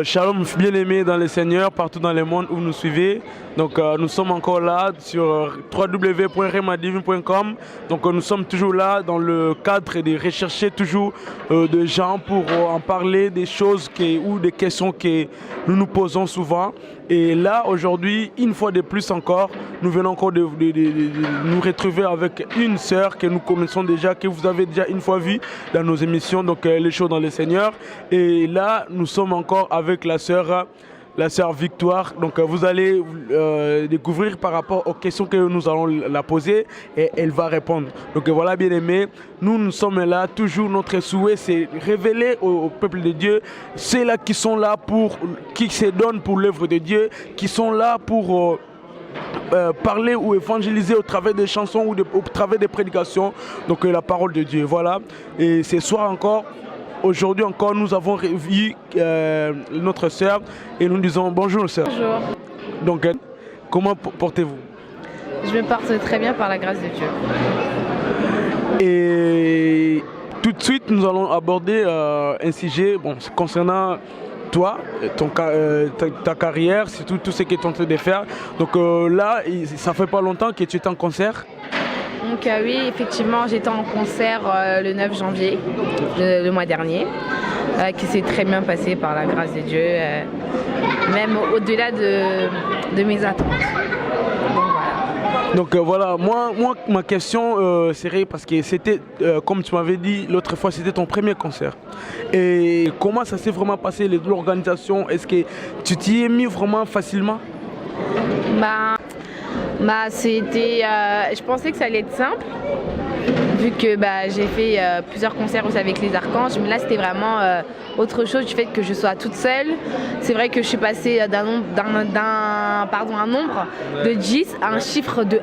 Shalom bien-aimés dans le Seigneur, partout dans le monde où vous nous suivez. Donc nous sommes encore là sur www.remadivine.com. Donc nous sommes toujours là dans le cadre de rechercher toujours des gens pour en parler des choses ou des questions que nous nous posons souvent. Et là aujourd'hui, une fois de plus encore, nous venons encore de nous retrouver avec une sœur que nous connaissons déjà, que vous avez déjà une fois vue dans nos émissions, donc les choses dans le Seigneur. Et là, nous sommes encore avec la sœur Victoire. Donc vous allez découvrir par rapport aux questions que nous allons la poser et elle va répondre. Donc voilà, bien aimés, nous sommes là, toujours notre souhait c'est révéler au peuple de Dieu ceux-là qui sont là qui se donnent pour l'œuvre de Dieu, qui sont là pour parler ou évangéliser au travers des chansons ou au travers des prédications, donc la parole de Dieu. Voilà, et ce soir encore, aujourd'hui encore, nous avons vu notre sœur et nous disons bonjour sœur. Bonjour. Donc, comment portez-vous? Je me porte très bien par la grâce de Dieu. Et tout de suite, nous allons aborder un sujet concernant toi, ta carrière, surtout tout ce que tu es en train de faire. Donc là, ça fait pas longtemps que tu es en concert. Donc oui, effectivement, j'étais en concert le 9 janvier, le mois dernier, qui s'est très bien passé par la grâce de Dieu, même au-delà de mes attentes. Donc voilà, moi ma question serait, parce que c'était, comme tu m'avais dit l'autre fois, c'était ton premier concert. Et comment ça s'est vraiment passé, l'organisation? Est-ce que tu t'y es mis vraiment facilement? C'était, je pensais que ça allait être simple, vu que j'ai fait plusieurs concerts aussi avec les Archanges, mais là c'était vraiment autre chose du fait que je sois toute seule. C'est vrai que je suis passée d'un nombre de 10 à un chiffre de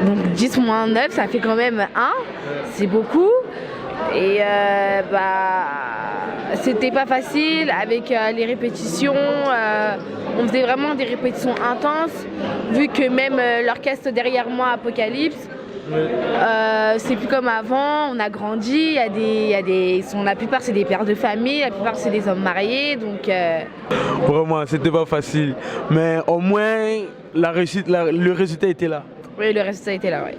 1. Donc 10 moins 9, ça fait quand même 1, c'est beaucoup. Et c'était pas facile avec les répétitions. On faisait vraiment des répétitions intenses, vu que même l'orchestre derrière moi, Apocalypse, c'est plus comme avant, on a grandi, la plupart c'est des pères de famille, la plupart c'est des hommes mariés, donc... Vraiment, c'était pas facile, mais au moins le résultat était là. Oui, le résultat était là, oui.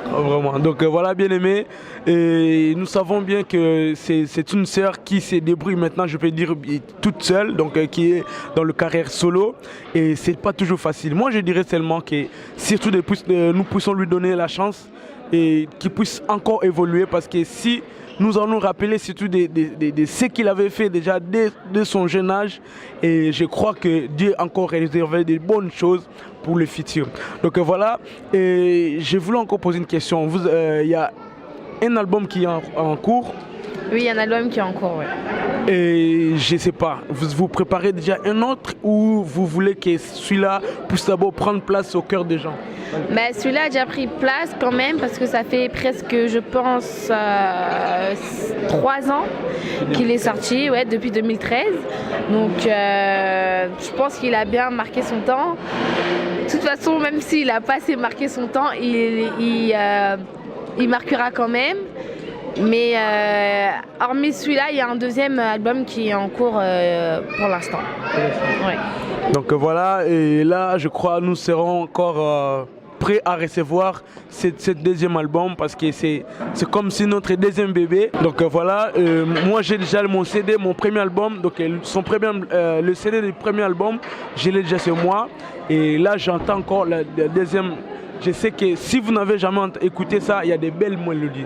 Vraiment, donc voilà, bien aimé, et nous savons bien que c'est une sœur qui se débrouille maintenant, je peux dire, toute seule, donc qui est dans le carrière solo, et c'est pas toujours facile. Moi je dirais seulement que surtout nous puissions lui donner la chance et qu'il puisse encore évoluer, parce que si nous allons rappeler surtout de ce qu'il avait fait déjà dès son jeune âge, et je crois que Dieu a encore réservé de bonnes choses pour le futur. Donc voilà, et je voulais encore poser une question. Il y a un album qui est en cours. Oui, il y a un album qui est en cours, oui. Et je ne sais pas, vous préparez déjà un autre ou vous voulez que celui-là puisse d'abord prendre place au cœur des gens? Celui-là a déjà pris place quand même, parce que ça fait presque, je pense, 3 ans qu'il est sorti, ouais, depuis 2013. Donc je pense qu'il a bien marqué son temps. De toute façon, même s'il n'a pas assez marqué son temps, il marquera quand même. Mais hormis celui-là, il y a un deuxième album qui est en cours pour l'instant. Ouais. Donc voilà, et là je crois nous serons encore prêts à recevoir ce deuxième album, parce que c'est comme si notre deuxième bébé. Donc voilà, moi j'ai déjà mon CD, mon premier album, donc le CD du premier album, je l'ai déjà sur moi, et là j'entends encore le deuxième. Je sais que si vous n'avez jamais écouté ça, il y a des belles mélodies.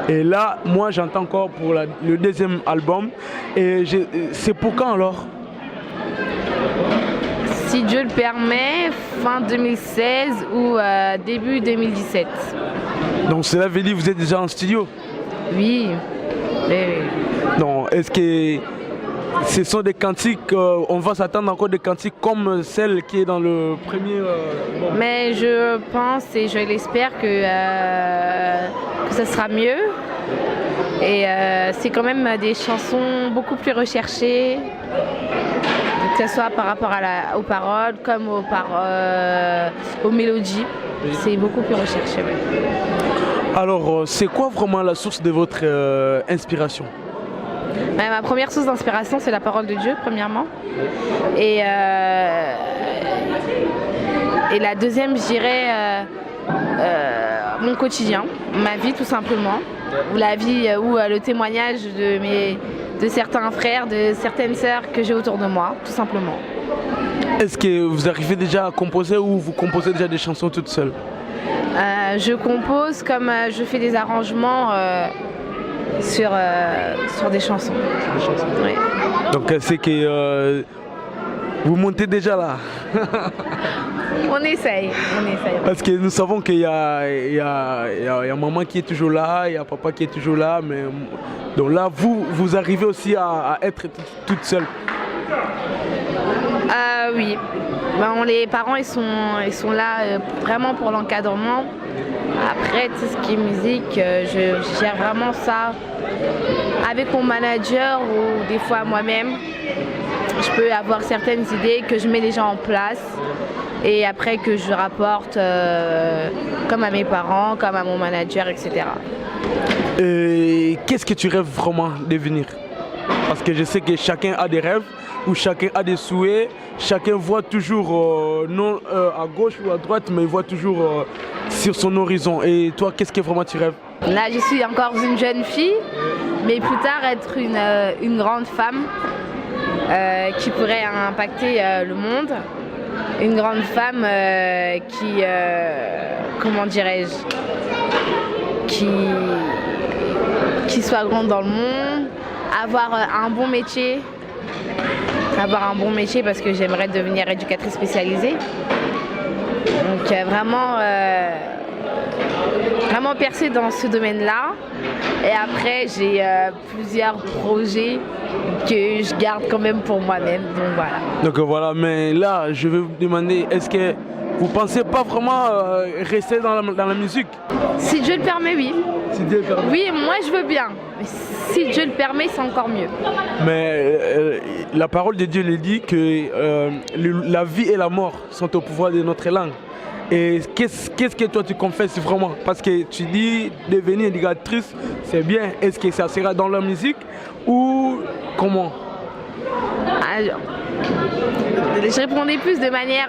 Et là, moi, j'entends encore pour le deuxième album. Et c'est pour quand alors? Si Dieu le permet, fin 2016 ou début 2017. Donc cela veut dire que vous êtes déjà en studio? Oui. Non, est-ce que ce sont des cantiques, on va s'attendre encore des cantiques comme celle qui est dans le premier Mais je pense et je l'espère que ça sera mieux. Et c'est quand même des chansons beaucoup plus recherchées, que ce soit par rapport aux paroles comme aux mélodies. C'est beaucoup plus recherché. Ouais. Alors, c'est quoi vraiment la source de votre inspiration? Ma première source d'inspiration, c'est la parole de Dieu, premièrement. Et la deuxième, je dirais, mon quotidien, ma vie tout simplement. Ou la vie, ou le témoignage de certains frères, de certaines sœurs que j'ai autour de moi, tout simplement. Est-ce que vous arrivez déjà à composer ou vous composez déjà des chansons toute seule? Je compose comme je fais des arrangements sur des chansons. Oui. Donc c'est que vous montez déjà là. On essaye. Parce que nous savons qu'il y a maman qui est toujours là, il y a papa qui est toujours là, mais donc là vous arrivez aussi à être toute seule. Oui. Ben, les parents ils sont là vraiment pour l'encadrement. Après tout ce qui est musique, je gère vraiment ça avec mon manager ou des fois moi-même. Je peux avoir certaines idées que je mets déjà en place et après que je rapporte comme à mes parents, comme à mon manager, etc. Et qu'est-ce que tu rêves vraiment de devenir? Parce que je sais que chacun a des rêves ou chacun a des souhaits, chacun voit toujours non à gauche ou à droite, mais il voit toujours sur son horizon. Et toi, qu'est-ce que vraiment tu rêves? Là, je suis encore une jeune fille, mais plus tard être une grande femme qui pourrait impacter le monde. Une grande femme qui, comment dirais-je, qui soit grande dans le monde, avoir un bon métier. Avoir un bon métier parce que j'aimerais devenir éducatrice spécialisée. Donc vraiment percer dans ce domaine-là. Et après, j'ai plusieurs projets que je garde quand même pour moi-même. Donc voilà. Donc voilà, mais là, je vais vous demander, est-ce que vous pensez pas vraiment rester dans la musique? Si Dieu le permet, oui. Si Dieu le permet. Oui, moi je veux bien. Mais si Dieu le permet, c'est encore mieux. Mais la parole de Dieu le dit que la vie et la mort sont au pouvoir de notre langue. Et qu'est-ce que toi tu confesses vraiment? Parce que tu dis devenir éducatrice, c'est bien. Est-ce que ça sera dans la musique ou comment? Alors, je répondais plus de manière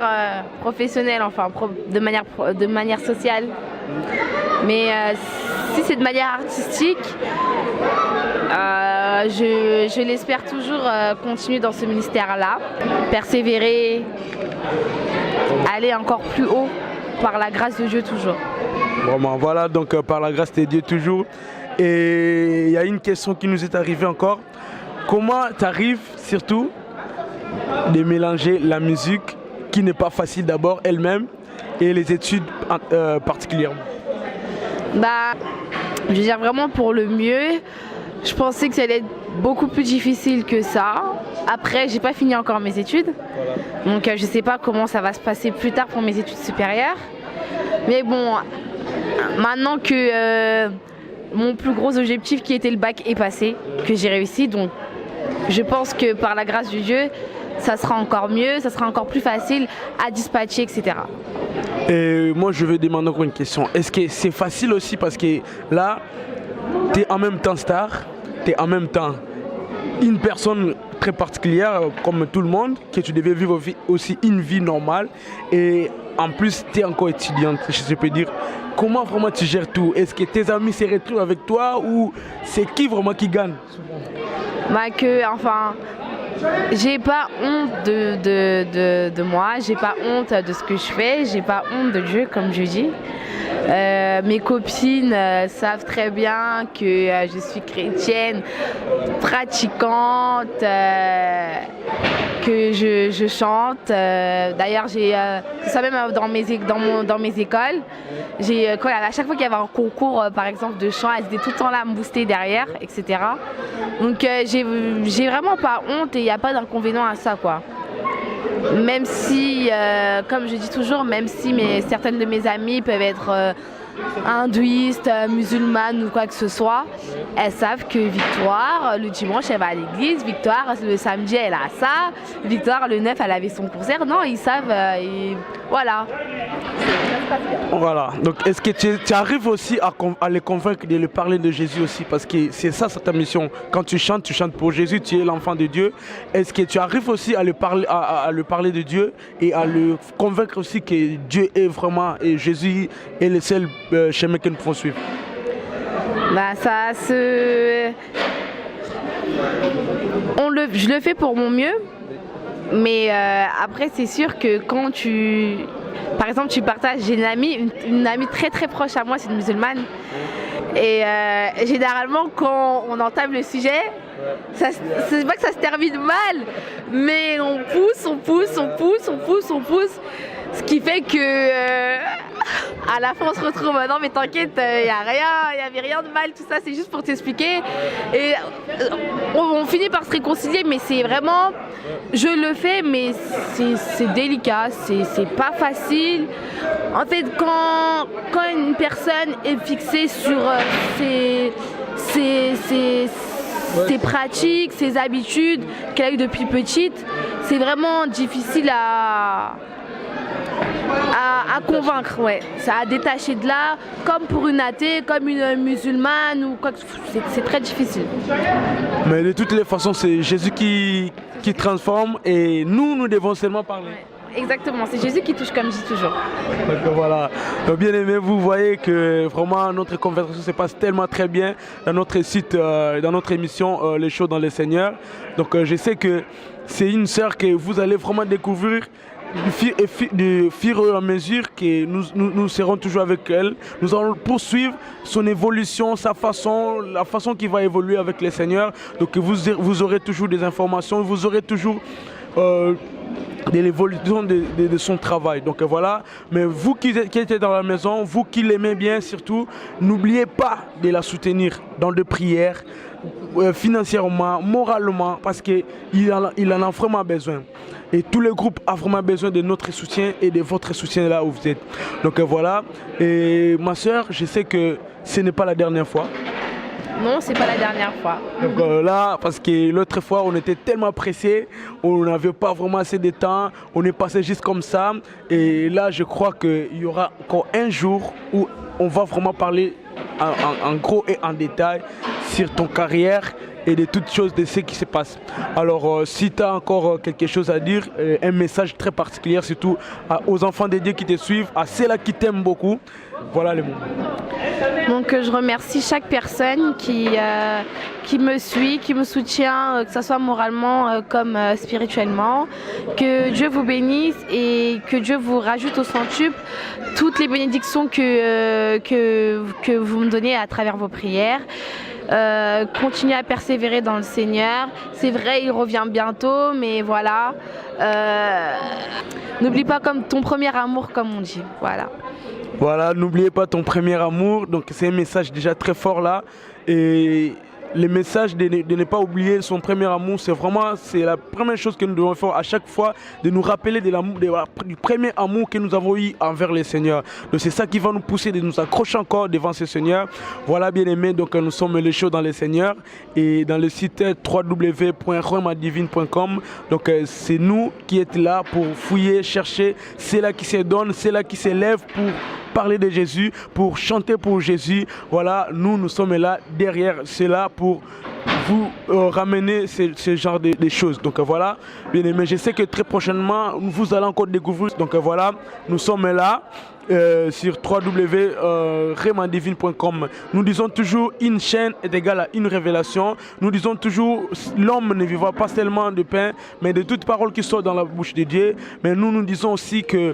professionnelle, enfin de manière sociale. Mais si c'est de manière artistique, je l'espère toujours continuer dans ce ministère-là, persévérer, aller encore plus haut par la grâce de Dieu toujours. Vraiment, voilà, donc par la grâce de Dieu toujours. Et il y a une question qui nous est arrivée encore. Comment tu arrives surtout de mélanger la musique, qui n'est pas facile d'abord elle-même, et les études particulièrement? Bah, je veux dire vraiment pour le mieux. Je pensais que ça allait être beaucoup plus difficile que ça. Après, j'ai pas fini encore mes études. Voilà. Donc je sais pas comment ça va se passer plus tard pour mes études supérieures. Mais bon, maintenant que mon plus gros objectif qui était le bac est passé, que j'ai réussi, donc je pense que par la grâce de Dieu, ça sera encore mieux, ça sera encore plus facile à dispatcher, etc. Et moi, je vais demander encore une question. Est-ce que c'est facile aussi parce que là, tu es en même temps star, tu es en même temps une personne très particulière comme tout le monde, que tu devais vivre aussi une vie normale et en plus tu es encore étudiante, je peux dire. Comment vraiment tu gères tout? Est-ce que tes amis se retrouvent avec toi ou c'est qui vraiment qui gagne? Bah enfin, j'ai pas honte de moi, j'ai pas honte de ce que je fais, j'ai pas honte de Dieu comme je dis. Mes copines savent très bien que je suis chrétienne, pratiquante, que je chante. D'ailleurs, j'ai ça même dans mes écoles. À chaque fois qu'il y avait un concours, par exemple, de chant, elles étaient tout le temps là à me booster derrière, etc. Donc, j'ai vraiment pas honte et il n'y a pas d'inconvénient à ça, quoi. Même si, comme je dis toujours, même si certaines de mes amies peuvent être hindouistes, musulmanes ou quoi que ce soit, elles savent que Victoire, le dimanche, elle va à l'église, Victoire, le samedi, elle a ça, Victoire, le 9, elle avait son concert. Non, ils savent, et voilà. Voilà, donc est-ce que tu arrives aussi à les convaincre de leur parler de Jésus aussi? Parce que c'est ça ta mission. Quand tu chantes pour Jésus, tu es l'enfant de Dieu. Est-ce que tu arrives aussi à le parler de Dieu et à le convaincre aussi que Dieu est vraiment, et Jésus est le seul chemin que nous pouvons suivre? Bah, je le fais pour mon mieux, mais après c'est sûr que quand par exemple, tu partages, j'ai une amie très très proche à moi, c'est une musulmane. Et généralement, quand on entame le sujet, c'est pas que ça se termine mal, mais on pousse. Ce qui fait que à la fin on se retrouve, non mais t'inquiète, il n'y avait rien de mal, tout ça, c'est juste pour t'expliquer. Et on finit par se réconcilier, mais c'est vraiment, je le fais, mais c'est délicat, c'est pas facile. En fait, quand une personne est fixée sur ses pratiques, ses habitudes qu'elle a eues depuis petite, c'est vraiment difficile à convaincre, ouais. Ça a détaché de là, comme pour une athée, comme une musulmane ou quoi que c'est très difficile. Mais de toutes les façons, c'est Jésus qui transforme et nous devons seulement parler. Ouais, exactement, c'est Jésus qui touche, comme je dis toujours. Donc voilà, donc, bien aimé, vous voyez que vraiment notre conversation se passe tellement très bien dans notre site, dans notre émission Les Shows dans le Seigneur. Donc je sais que c'est une sœur que vous allez vraiment découvrir de fur et à mesure que nous serons toujours avec elle. Nous allons poursuivre son évolution, la façon qu'il va évoluer avec le Seigneur. Donc vous aurez toujours des informations, vous aurez toujours de l'évolution de son travail. Donc voilà, mais vous qui êtes dans la maison, vous qui l'aimez bien surtout, n'oubliez pas de la soutenir dans des prières, financièrement, moralement, parce qu'il en a vraiment besoin. Et tous les groupes ont vraiment besoin de notre soutien et de votre soutien là où vous êtes. Donc voilà, et ma soeur, je sais que ce n'est pas la dernière fois. Non, c'est pas la dernière fois. Donc là, parce que l'autre fois, on était tellement pressés, on n'avait pas vraiment assez de temps, on est passé juste comme ça. Et là, je crois qu'il y aura encore un jour où on va vraiment parler en gros et en détail sur ton carrière et de toutes choses, de ce qui se passe. Alors, si tu as encore quelque chose à dire, un message très particulier, surtout aux enfants de Dieu qui te suivent, à ceux-là qui t'aiment beaucoup, voilà les mots. Donc, je remercie chaque personne qui me suit, qui me soutient, que ce soit moralement comme spirituellement. Que Dieu vous bénisse et que Dieu vous rajoute au centuple toutes les bénédictions que vous me donnez à travers vos prières. Continuez à persévérer dans le Seigneur. C'est vrai, il revient bientôt, mais voilà. N'oublie pas comme ton premier amour, comme on dit. Voilà. Voilà, n'oubliez pas ton premier amour. Donc c'est un message déjà très fort là. Et le message de ne pas oublier son premier amour, c'est la première chose que nous devons faire à chaque fois, de nous rappeler du premier amour que nous avons eu envers le Seigneur. Donc c'est ça qui va nous pousser de nous accrocher encore devant ce Seigneur. Voilà, bien aimé, donc nous sommes les shows dans le Seigneur et dans le site www.remadivine.com. Donc c'est nous qui sommes là pour fouiller, chercher, c'est là qui se donne, c'est là qui s'élève pour parler de Jésus, pour chanter pour Jésus. Voilà, nous sommes là derrière cela pour vous ramener ce genre de choses. Donc voilà, bien aimé, je sais que très prochainement, vous allez encore découvrir. Donc voilà, nous sommes là sur www.remadivine.com. Nous disons toujours une chaîne est égale à une révélation. Nous disons toujours l'homme ne vivra pas seulement de pain, mais de toute parole qui sort dans la bouche de Dieu. Mais nous disons aussi que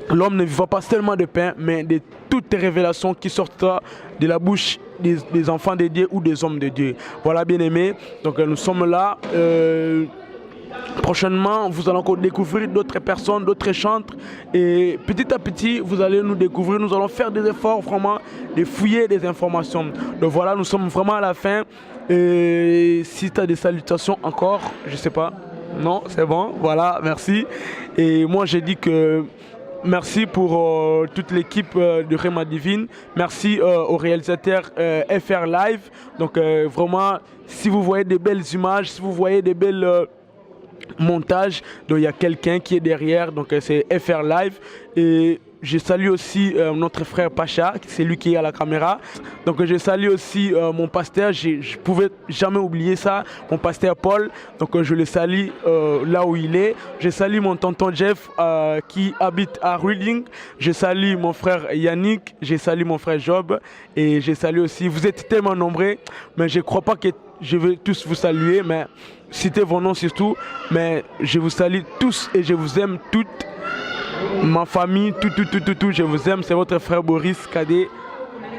l'homme ne vivra pas seulement de pain, mais de toutes les révélations qui sortent de la bouche des enfants de Dieu ou des hommes de Dieu. Voilà, bien aimé. Donc nous sommes là. Prochainement, vous allez encore découvrir d'autres personnes, d'autres chantres. Et petit à petit, vous allez nous découvrir. Nous allons faire des efforts vraiment de fouiller des informations. Donc voilà, nous sommes vraiment à la fin. Et si tu as des salutations encore, je ne sais pas. Non, c'est bon. Voilà, merci. Et moi, j'ai dit que merci pour toute l'équipe de Rema Divine. Merci au réalisateur FR Live. Donc vraiment, si vous voyez des belles images, si vous voyez des belles montages, donc il y a quelqu'un qui est derrière. Donc c'est FR Live. Et je salue aussi notre frère Pacha, c'est lui qui est à la caméra. Donc je salue aussi mon pasteur, je ne pouvais jamais oublier ça, mon pasteur Paul. Donc je le salue là où il est. Je salue mon tonton Jeff qui habite à Ruling. Je salue mon frère Yannick, je salue mon frère Job. Et je salue aussi, vous êtes tellement nombreux, mais je ne crois pas que je vais tous vous saluer, mais citez vos noms surtout. Mais je vous salue tous et je vous aime toutes. Ma famille, tout, je vous aime, c'est votre frère Boris Cadet.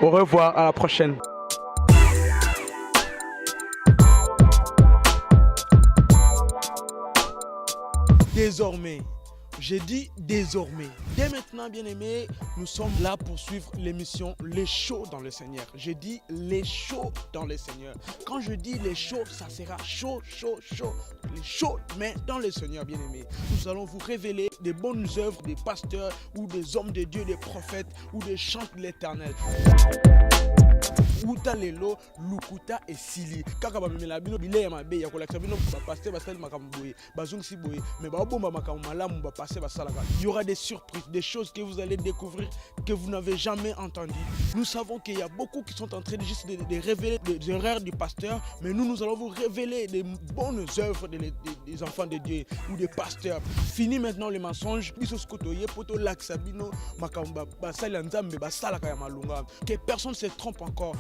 Au revoir, à la prochaine. Désormais, j'ai dit désormais. Dès maintenant, bien-aimés, nous sommes là pour suivre l'émission Les Shows dans le Seigneur. J'ai dit les shows dans le Seigneur. Quand je dis les shows, ça sera chaud. Les shows, mais dans le Seigneur, bien-aimés. Nous allons vous révéler des bonnes œuvres des pasteurs ou des hommes de Dieu, des prophètes ou des chants de l'Éternel. Uta lelo, lukuta et sili. Kaka ba memela bino bile ma be ya kolakisa bino ba pasteur ba sali makambo boye, ba zongisi boye, mais ba bomba makambo malamu ba passer ba salaka. Il y aura des surprises, des choses que vous allez découvrir que vous n'avez jamais entendues. Nous savons qu'il y a beaucoup qui sont en train de juste de révéler des erreurs du pasteur, mais nous allons vous révéler des bonnes œuvres des enfants de Dieu ou des pasteurs. Fini maintenant les mensonges. Biso skotoye poto lakisa bino makambo ba sali nzambe ba salaka ya malunga. Que personne ne se trompe encore.